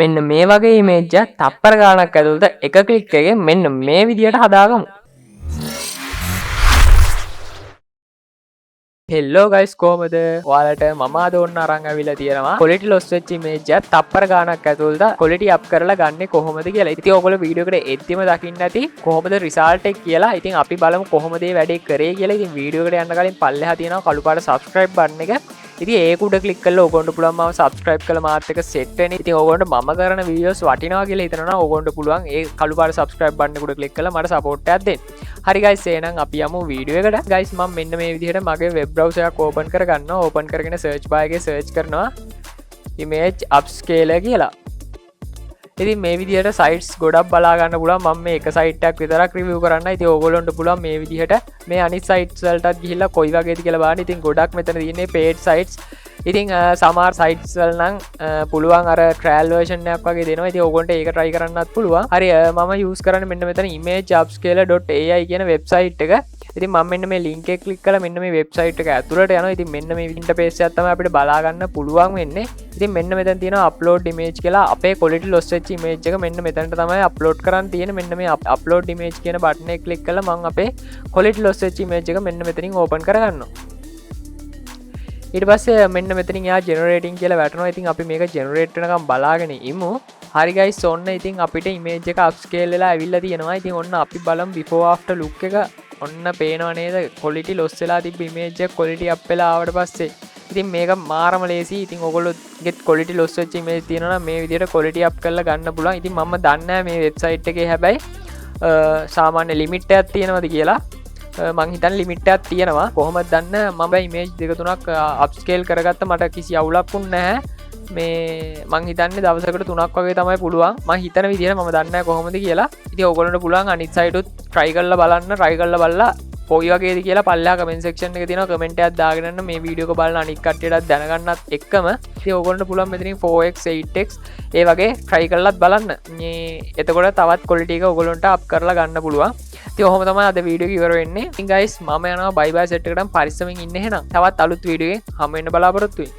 මෙන්න මේ වගේ ඉමේජ් එකක් තප්පර ගානක් ඇතුළත එක ක්ලික් එකකින් මෙන්න මේ විදියට හදාගමු. හෙල්ලෝ ගයිස් කොහමද? ඔයාලට මම අද ඔන්න අරන් අවිලා තියෙනවා quality loss වෙච්ච image එකක් තප්පර ගානක් ඇතුළත quality up කරලා ගන්නේ කොහොමද කියලා. ඉතින් ඔයගොල්ලෝ වීඩියෝ එකට එද්දිම දකින්න ඇති කොහොමද result එක කියලා. ඉතින් අපි බලමු කොහොමද මේ වැඩේ කරේ කියලා. ඉතින් වීඩියෝ එකට යන්න කලින් පල්ලෙහා තියෙනවා කළු පාට subscribe button එක. ඉතින් ඒක උඩ ක්ලික් කරලා ඕගොල්ලන්ට පුළුවන් මම subscribe කළ මාත් එක set වෙන්න. ඉතින් ඕගොල්ලන්ට මම කරන videos වටිනවා කියලා හිතනවා ඕගොල්ලන්ට පුළුවන් ඒ කළු පාට subscribe button එක උඩ ක්ලික් කරලා මට support එකක් දෙන්න. හරි guys එහෙනම් අපි යමු වීඩියෝ එකට. guys මම මෙන්න මේ විදිහට මගේ web browser එකක් open කරගන්නවා. open කරගෙන search bar එකේ search කරනවා image upscaler කියලා. ඉතින් මේ විදිහට sites ගොඩක් බලා ගන්න පුළුවන්. මම මේ එක site එකක් විතරක් review කරන්න. ඉතින් ඕගොල්ලන්ට පුළුවන් මේ විදිහට මේ අනිත් sites වලටත් ගිහිල්ලා කොයි වගේද කියලා බලන්න. ඉතින් ගොඩක් මෙතන තියෙන්නේ paid sites. ඉතින් සමහර sites වල නම් පුළුවන් අර trial version එකක් වගේ දෙනවා. ඉතින් ඕගොල්ලන්ට ඒක try කරන්නත් පුළුවන්. හරි මම use කරන්නේ මෙන්න මෙතන imageupscaler.ai කියන website එක. ඉතින් මම මෙන්න මේ link එක click කරලා මෙන්න මේ website එක ඇතුළට යනවා. ඉතින් මෙන්න මේ interface එකක් තමයි අපිට බලා ගන්න පුළුවන් වෙන්නේ. ඉතින් මෙන්න මෙතන තියෙනවා upload image කියලා. අපේ quality loss වෙච්ච image එක මෙන්න මෙතනට තමයි upload කරන්න තියෙන්නේ. මෙන්න මේ upload image කියන button එක click කරලා මම අපේ quality loss වෙච්ච image එක මෙන්න මෙතනින් open කරගන්නවා. ඊට පස්සේ මෙන්න මෙතනින් යා generating කියලා වැටෙනවා. ඉතින් අපි මේක generate වෙනකම් බලාගෙන ඉමු. හරි guys ඔන්න ඉතින් අපිට image එක upscale වෙලා ඇවිල්ලා තියෙනවා. ඉතින් ඔන්න අපි බලමු before after look එක ඔන්න පේනව නේද? quality loss වෙලා තිබ්බ image එක quality up වෙලා ආවට පස්සේ ඉතින් මේක මාරම ලේසි. ඉතින් ඔයගොල්ලෝගේ quality loss වෙච්ච image තියෙනවා නම් මේ විදිහට quality up කරලා ගන්න පුළුවන්. ඉතින් මම දන්නේ නැහැ මේ website එකේ හැබැයි සාමාන්‍ය limit එකක් තියෙනවද කියලා. මං හිතන්නේ limit එකක් තියෙනවා. කොහොමද දන්නේ? මම image දෙක තුනක් upscale කරගත්ත මට කිසි අවුලක් වුණේ නැහැ. මේ මං හිතන්නේ දවසකට 3ක් වගේ තමයි පුළුවන්. මං හිතන විදිහට මම දන්නේ නැහැ කොහොමද කියලා. ඉතින් ඕගොල්ලන්ට පුළුවන් අනිත් site උත් try කරලා බලන්න. try කරලා බලලා කොයි වගේද කියලා පල්ලෙහා comment section එකේ තියෙනවා comment එකක් දාගෙන යන්න. මේ වීඩියෝ එක බලන අනිත් කට්ටියටත් දැනගන්නත් එක්කම ඉතින් ඕගොල්ලන්ට පුළුවන් මෙතනින් 4x 8x ඒ වගේ try කරලාත් බලන්න. මේ එතකොට තවත් quality එක ඕගොල්ලන්ට up කරලා ගන්න පුළුවන්. ඉතින් ඔහොම තමයි අද වීඩියෝ එක ඉවර වෙන්නේ. ඉතින් guys මම යනවා bye bye set එකටම පරිස්සමින් ඉන්න එහෙනම්. තවත් අලුත් වීඩියෝ එකකින් හමු වෙන්න බලාපොරොත්තු වෙන්න.